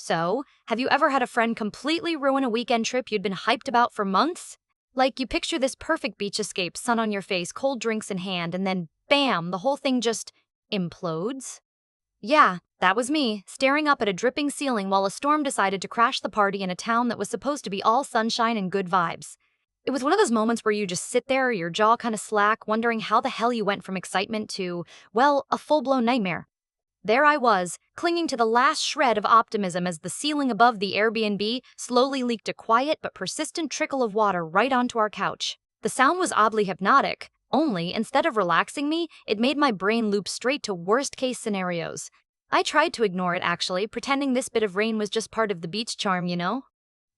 So, have you ever had a friend completely ruin a weekend trip you'd been hyped about for months? Like, you picture this perfect beach escape, sun on your face, cold drinks in hand, and then bam, the whole thing just implodes? Yeah, that was me, staring up at a dripping ceiling while a storm decided to crash the party in a town that was supposed to be all sunshine and good vibes. It was one of those moments where you just sit there, your jaw kind of slack, wondering how the hell you went from excitement to, well, a full-blown nightmare. There I was, clinging to the last shred of optimism as the ceiling above the Airbnb slowly leaked a quiet but persistent trickle of water right onto our couch. The sound was oddly hypnotic, only, instead of relaxing me, it made my brain loop straight to worst-case scenarios. I tried to ignore it, actually, pretending this bit of rain was just part of the beach charm, you know?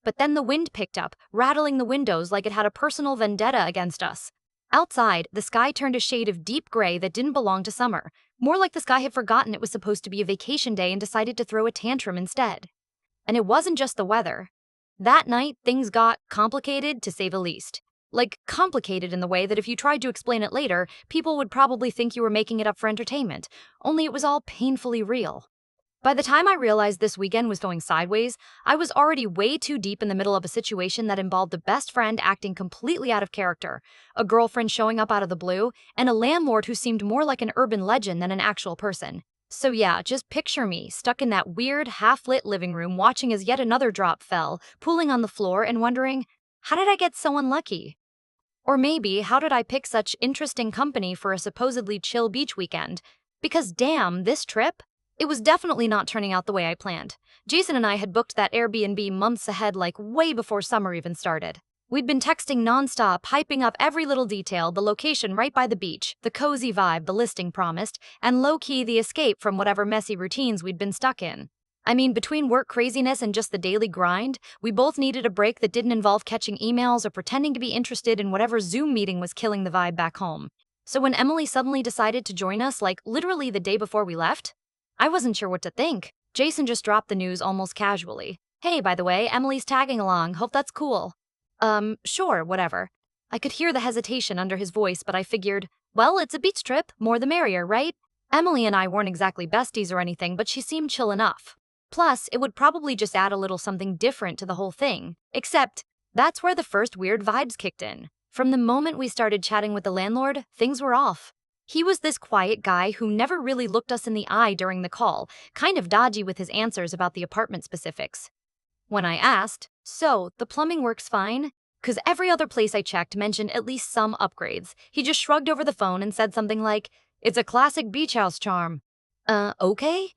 But then the wind picked up, rattling the windows like it had a personal vendetta against us. Outside, the sky turned a shade of deep gray that didn't belong to summer, more like the sky had forgotten it was supposed to be a vacation day and decided to throw a tantrum instead. And it wasn't just the weather. That night, things got complicated, to say the least. Like, complicated in the way that if you tried to explain it later, people would probably think you were making it up for entertainment, only it was all painfully real. By the time I realized this weekend was going sideways, I was already way too deep in the middle of a situation that involved a best friend acting completely out of character, a girlfriend showing up out of the blue, and a landlord who seemed more like an urban legend than an actual person. So yeah, just picture me, stuck in that weird, half-lit living room watching as yet another drop fell, pooling on the floor and wondering, how did I get so unlucky? Or maybe, how did I pick such interesting company for a supposedly chill beach weekend? Because damn, this trip? It was definitely not turning out the way I planned. Jason and I had booked that Airbnb months ahead, like way before summer even started. We'd been texting nonstop, hyping up every little detail, the location right by the beach, the cozy vibe the listing promised, and low-key the escape from whatever messy routines we'd been stuck in. I mean, between work craziness and just the daily grind, we both needed a break that didn't involve catching emails or pretending to be interested in whatever Zoom meeting was killing the vibe back home. So when Emily suddenly decided to join us, like literally the day before we left, I wasn't sure what to think. Jason just dropped the news almost casually. Hey, by the way, Emily's tagging along, hope that's cool. Sure, whatever. I could hear the hesitation under his voice, but I figured, well, it's a beach trip, more the merrier, right? Emily and I weren't exactly besties or anything, but she seemed chill enough. Plus, it would probably just add a little something different to the whole thing. Except, that's where the first weird vibes kicked in. From the moment we started chatting with the landlord, things were off. He was this quiet guy who never really looked us in the eye during the call, kind of dodgy with his answers about the apartment specifics. When I asked, so, the plumbing works fine? Because every other place I checked mentioned at least some upgrades, he just shrugged over the phone and said something like, it's a classic beach house charm. Okay?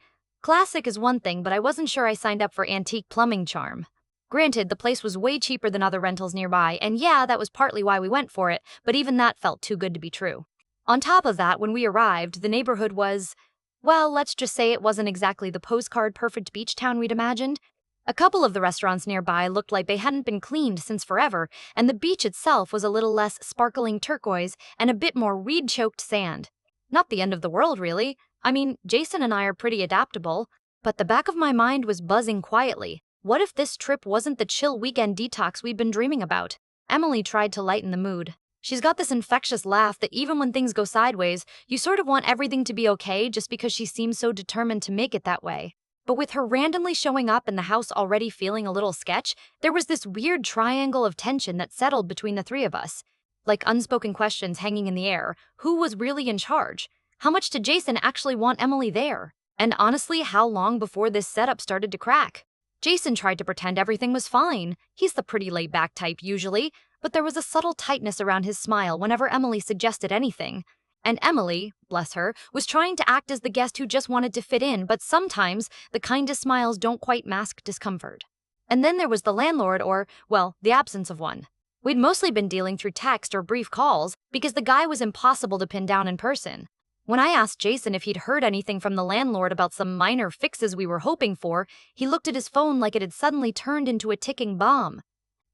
Classic is one thing, but I wasn't sure I signed up for antique plumbing charm. Granted, the place was way cheaper than other rentals nearby, and yeah, that was partly why we went for it, but even that felt too good to be true. On top of that, when we arrived, the neighborhood was, well, let's just say it wasn't exactly the postcard-perfect beach town we'd imagined. A couple of the restaurants nearby looked like they hadn't been cleaned since forever, and the beach itself was a little less sparkling turquoise and a bit more weed-choked sand. Not the end of the world, really. I mean, Jason and I are pretty adaptable, but the back of my mind was buzzing quietly. What if this trip wasn't the chill weekend detox we'd been dreaming about? Emily tried to lighten the mood. She's got this infectious laugh that even when things go sideways, you sort of want everything to be okay just because she seems so determined to make it that way. But with her randomly showing up and the house already feeling a little sketch, there was this weird triangle of tension that settled between the three of us. Like unspoken questions hanging in the air. Who was really in charge? How much did Jason actually want Emily there? And honestly, how long before this setup started to crack? Jason tried to pretend everything was fine. He's the pretty laid-back type usually, but there was a subtle tightness around his smile whenever Emily suggested anything. And Emily, bless her, was trying to act as the guest who just wanted to fit in, but sometimes the kindest smiles don't quite mask discomfort. And then there was the landlord or, well, the absence of one. We'd mostly been dealing through text or brief calls because the guy was impossible to pin down in person. When I asked Jason if he'd heard anything from the landlord about some minor fixes we were hoping for, he looked at his phone like it had suddenly turned into a ticking bomb.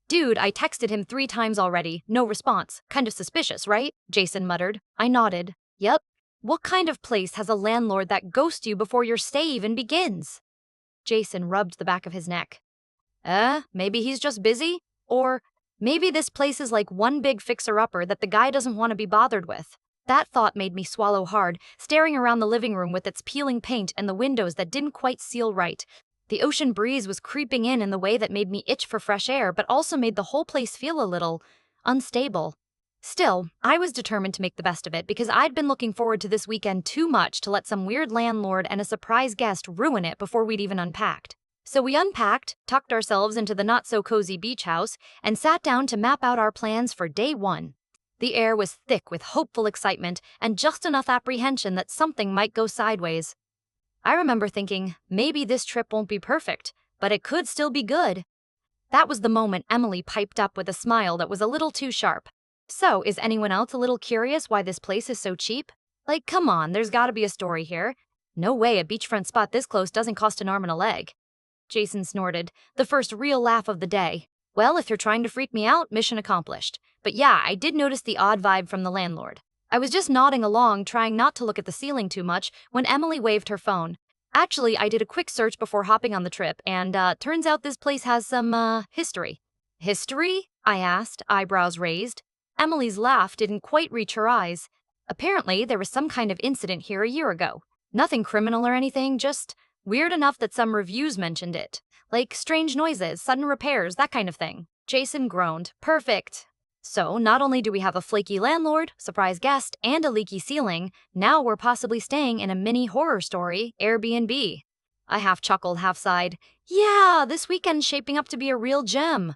Dude, I texted him 3 times already, no response. Kind of suspicious, right? Jason muttered. I nodded. Yep. What kind of place has a landlord that ghosts you before your stay even begins? Jason rubbed the back of his neck. Maybe he's just busy? Or maybe this place is like one big fixer-upper that the guy doesn't want to be bothered with. That thought made me swallow hard, staring around the living room with its peeling paint and the windows that didn't quite seal right. The ocean breeze was creeping in the way that made me itch for fresh air, but also made the whole place feel a little unstable. Still, I was determined to make the best of it because I'd been looking forward to this weekend too much to let some weird landlord and a surprise guest ruin it before we'd even unpacked. So we unpacked, tucked ourselves into the not-so-cozy beach house, and sat down to map out our plans for day one. The air was thick with hopeful excitement and just enough apprehension that something might go sideways. I remember thinking, maybe this trip won't be perfect, but it could still be good. That was the moment Emily piped up with a smile that was a little too sharp. So, is anyone else a little curious why this place is so cheap? Like, come on, there's gotta be a story here. No way a beachfront spot this close doesn't cost an arm and a leg. Jason snorted, the first real laugh of the day. Well, if you're trying to freak me out, mission accomplished. But yeah, I did notice the odd vibe from the landlord. I was just nodding along, trying not to look at the ceiling too much, when Emily waved her phone. Actually, I did a quick search before hopping on the trip, and turns out this place has some, history. History? I asked, eyebrows raised. Emily's laugh didn't quite reach her eyes. Apparently, there was some kind of incident here a year ago. Nothing criminal or anything, just weird enough that some reviews mentioned it. Like strange noises, sudden repairs, that kind of thing. Jason groaned. Perfect. So, not only do we have a flaky landlord, surprise guest, and a leaky ceiling, now we're possibly staying in a mini horror story, Airbnb. I half chuckled, half sighed. Yeah, this weekend's shaping up to be a real gem.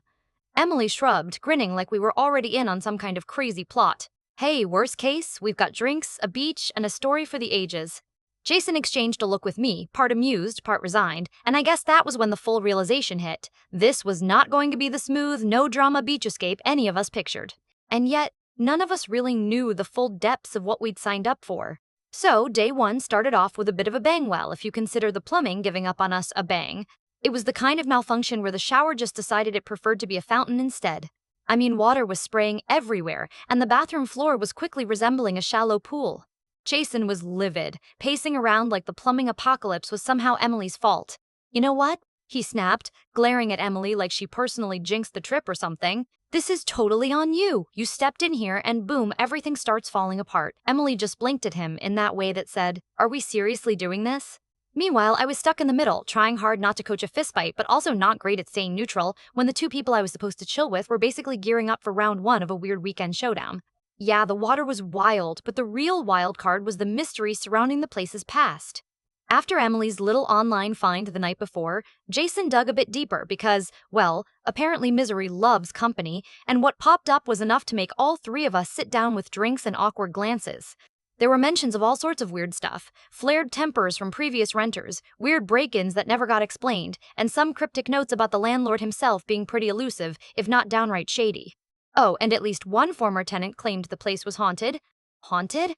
Emily shrugged, grinning like we were already in on some kind of crazy plot. Hey, worst case, we've got drinks, a beach, and a story for the ages. Jason exchanged a look with me, part amused, part resigned, and I guess that was when the full realization hit. This was not going to be the smooth, no-drama beach escape any of us pictured. And yet, none of us really knew the full depths of what we'd signed up for. So, day one started off with a bit of a bang well, if you consider the plumbing giving up on us a bang. It was the kind of malfunction where the shower just decided it preferred to be a fountain instead. I mean, water was spraying everywhere, and the bathroom floor was quickly resembling a shallow pool. Jason was livid, pacing around like the plumbing apocalypse was somehow Emily's fault. You know what? He snapped, glaring at Emily like she personally jinxed the trip or something. This is totally on you. You stepped in here and boom, everything starts falling apart. Emily just blinked at him in that way that said, are we seriously doing this? Meanwhile, I was stuck in the middle, trying hard not to coach a fistfight, but also not great at staying neutral when the two people I was supposed to chill with were basically gearing up for round one of a weird weekend showdown. Yeah, the water was wild, but the real wild card was the mystery surrounding the place's past. After Emily's little online find the night before, Jason dug a bit deeper because, well, apparently misery loves company, and what popped up was enough to make all three of us sit down with drinks and awkward glances. There were mentions of all sorts of weird stuff, flared tempers from previous renters, weird break-ins that never got explained, and some cryptic notes about the landlord himself being pretty elusive, if not downright shady. Oh, and at least one former tenant claimed the place was haunted. Haunted?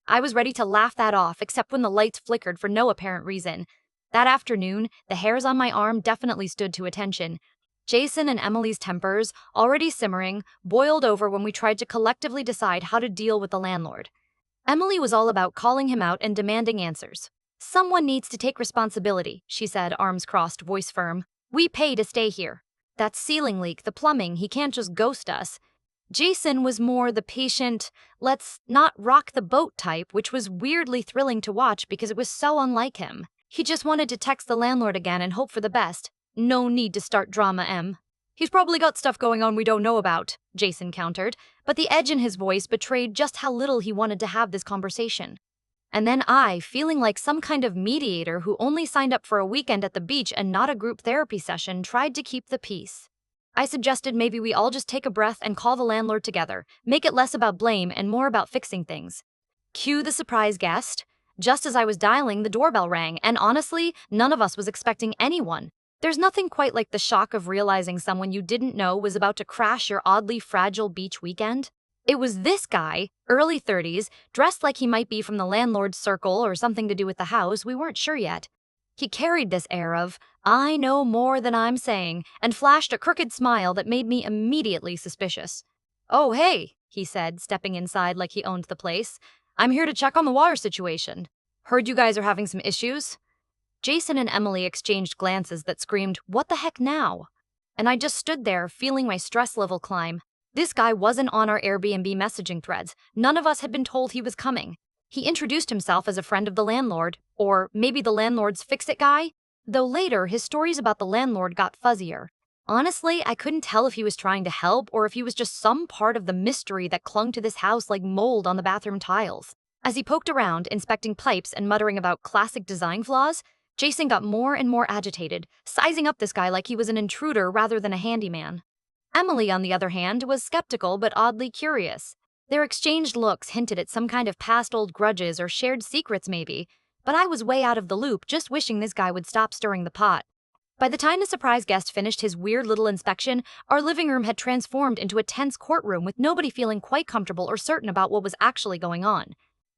I was ready to laugh that off, except when the lights flickered for no apparent reason. That afternoon, the hairs on my arm definitely stood to attention. Jason and Emily's tempers, already simmering, boiled over when we tried to collectively decide how to deal with the landlord. Emily was all about calling him out and demanding answers. Someone needs to take responsibility, she said, arms crossed, voice firm. We pay to stay here. That ceiling leak, the plumbing, he can't just ghost us. Jason was more the patient, let's not rock the boat type, which was weirdly thrilling to watch because it was so unlike him. He just wanted to text the landlord again and hope for the best. No need to start drama, Em. He's probably got stuff going on we don't know about, Jason countered, but the edge in his voice betrayed just how little he wanted to have this conversation. And then I, feeling like some kind of mediator who only signed up for a weekend at the beach and not a group therapy session, tried to keep the peace. I suggested maybe we all just take a breath and call the landlord together, make it less about blame and more about fixing things. Cue the surprise guest. Just as I was dialing, the doorbell rang, and honestly, none of us was expecting anyone. There's nothing quite like the shock of realizing someone you didn't know was about to crash your oddly fragile beach weekend. It was this guy, early 30s, dressed like he might be from the landlord's circle or something to do with the house, we weren't sure yet. He carried this air of, I know more than I'm saying, and flashed a crooked smile that made me immediately suspicious. Oh, hey, he said, stepping inside like he owned the place. I'm here to check on the water situation. Heard you guys are having some issues? Jason and Emily exchanged glances that screamed, what the heck now? And I just stood there, feeling my stress level climb. This guy wasn't on our Airbnb messaging threads. None of us had been told he was coming. He introduced himself as a friend of the landlord, or maybe the landlord's fix-it guy. Though later, his stories about the landlord got fuzzier. Honestly, I couldn't tell if he was trying to help or if he was just some part of the mystery that clung to this house like mold on the bathroom tiles. As he poked around, inspecting pipes and muttering about classic design flaws, Jason got more and more agitated, sizing up this guy like he was an intruder rather than a handyman. Emily, on the other hand, was skeptical but oddly curious. Their exchanged looks hinted at some kind of past old grudges or shared secrets maybe, but I was way out of the loop, just wishing this guy would stop stirring the pot. By the time the surprise guest finished his weird little inspection, our living room had transformed into a tense courtroom with nobody feeling quite comfortable or certain about what was actually going on.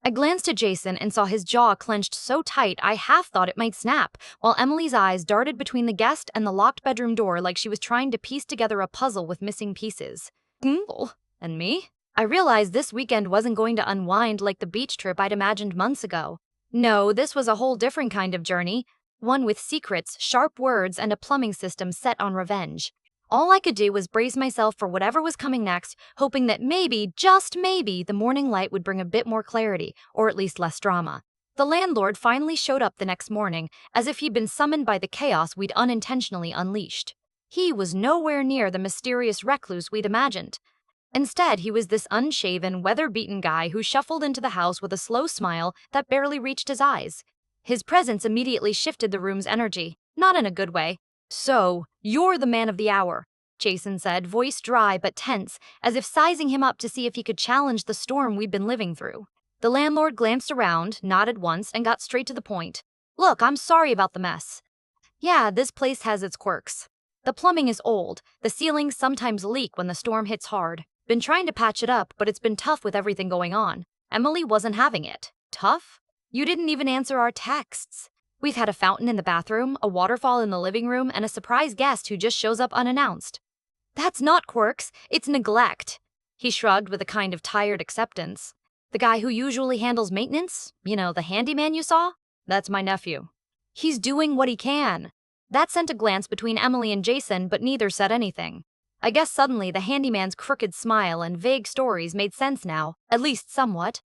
I glanced at Jason and saw his jaw clenched so tight I half thought it might snap, while Emily's eyes darted between the guest and the locked bedroom door like she was trying to piece together a puzzle with missing pieces. And me? I realized this weekend wasn't going to unwind like the beach trip I'd imagined months ago. No, this was a whole different kind of journey, one with secrets, sharp words, and a plumbing system set on revenge. All I could do was brace myself for whatever was coming next, hoping that maybe, just maybe, the morning light would bring a bit more clarity, or at least less drama. The landlord finally showed up the next morning, as if he'd been summoned by the chaos we'd unintentionally unleashed. He was nowhere near the mysterious recluse we'd imagined. Instead, he was this unshaven, weather-beaten guy who shuffled into the house with a slow smile that barely reached his eyes. His presence immediately shifted the room's energy, not in a good way. "So, you're the man of the hour," Jason said, voice dry but tense, as if sizing him up to see if he could challenge the storm we'd been living through. The landlord glanced around, nodded once, and got straight to the point. "Look, I'm sorry about the mess. Yeah, this place has its quirks. The plumbing is old, the ceilings sometimes leak when the storm hits hard. Been trying to patch it up, but it's been tough with everything going on." Emily wasn't having it. "Tough? You didn't even answer our texts. We've had a fountain in the bathroom, a waterfall in the living room, and a surprise guest who just shows up unannounced." "That's not quirks, it's neglect." He shrugged with a kind of tired acceptance. "The guy who usually handles maintenance? You know, the handyman you saw? That's my nephew. He's doing what he can." That sent a glance between Emily and Jason, but neither said anything. I guess suddenly the handyman's crooked smile and vague stories made sense now, at least somewhat.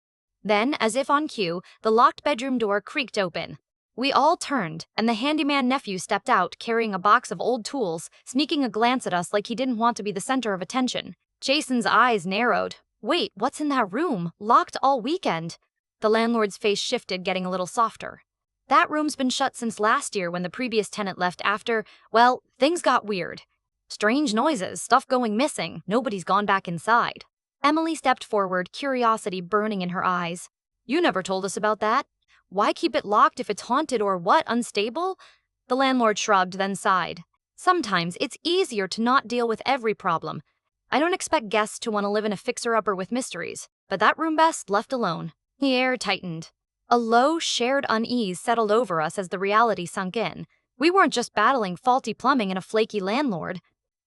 Then, as if on cue, the locked bedroom door creaked open. We all turned, and the handyman nephew stepped out, carrying a box of old tools, sneaking a glance at us like he didn't want to be the center of attention. Jason's eyes narrowed. "Wait, what's in that room? Locked all weekend." The landlord's face shifted, getting a little softer. "That room's been shut since last year when the previous tenant left after, well, things got weird. Strange noises, stuff going missing, nobody's gone back inside." Emily stepped forward, curiosity burning in her eyes. "You never told us about that. Why keep it locked if it's haunted or what, unstable?" The landlord shrugged, then sighed. "Sometimes it's easier to not deal with every problem. I don't expect guests to want to live in a fixer-upper with mysteries, but that room best left alone." The air tightened. A low, shared unease settled over us as the reality sunk in. We weren't just battling faulty plumbing and a flaky landlord.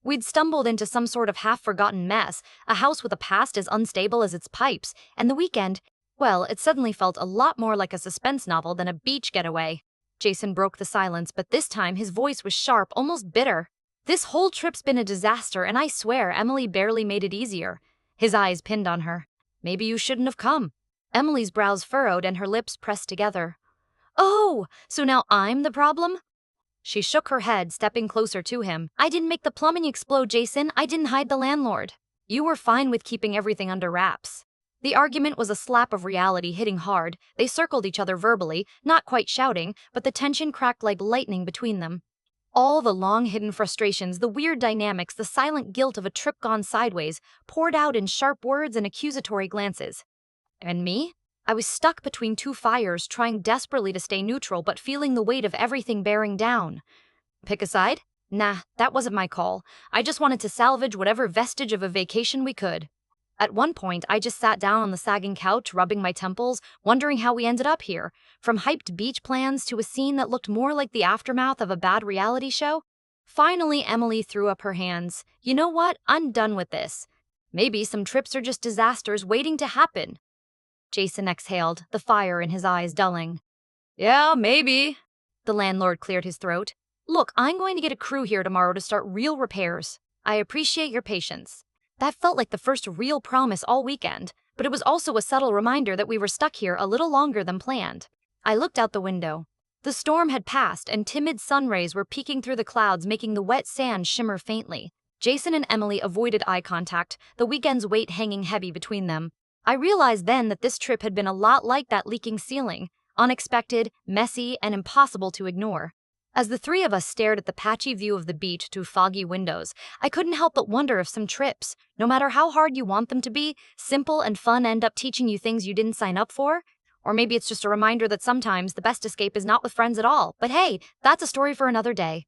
We'd stumbled into some sort of half-forgotten mess, a house with a past as unstable as its pipes, and the weekend, well, it suddenly felt a lot more like a suspense novel than a beach getaway. Jason broke the silence, but this time his voice was sharp, almost bitter. "This whole trip's been a disaster, and I swear Emily barely made it easier." His eyes pinned on her. "Maybe you shouldn't have come." Emily's brows furrowed and her lips pressed together. "Oh, so now I'm the problem?" She shook her head, stepping closer to him. "I didn't make the plumbing explode, Jason. I didn't hide the landlord. You were fine with keeping everything under wraps." The argument was a slap of reality hitting hard. They circled each other verbally, not quite shouting, but the tension cracked like lightning between them. All the long-hidden frustrations, the weird dynamics, the silent guilt of a trip gone sideways, poured out in sharp words and accusatory glances. And me? I was stuck between two fires, trying desperately to stay neutral, but feeling the weight of everything bearing down. Pick a side? Nah, that wasn't my call. I just wanted to salvage whatever vestige of a vacation we could. At one point, I just sat down on the sagging couch, rubbing my temples, wondering how we ended up here. From hyped beach plans to a scene that looked more like the aftermath of a bad reality show. Finally, Emily threw up her hands. "You know what? I'm done with this. Maybe some trips are just disasters waiting to happen." Jason exhaled, the fire in his eyes dulling. "Yeah, maybe." The landlord cleared his throat. "Look, I'm going to get a crew here tomorrow to start real repairs. I appreciate your patience." That felt like the first real promise all weekend, but it was also a subtle reminder that we were stuck here a little longer than planned. I looked out the window. The storm had passed, and timid sun rays were peeking through the clouds, making the wet sand shimmer faintly. Jason and Emily avoided eye contact, the weekend's weight hanging heavy between them. I realized then that this trip had been a lot like that leaking ceiling, unexpected, messy, and impossible to ignore. As the three of us stared at the patchy view of the beach through foggy windows, I couldn't help but wonder if some trips, no matter how hard you want them to be, simple and fun, end up teaching you things you didn't sign up for. Or maybe it's just a reminder that sometimes the best escape is not with friends at all. But hey, that's a story for another day.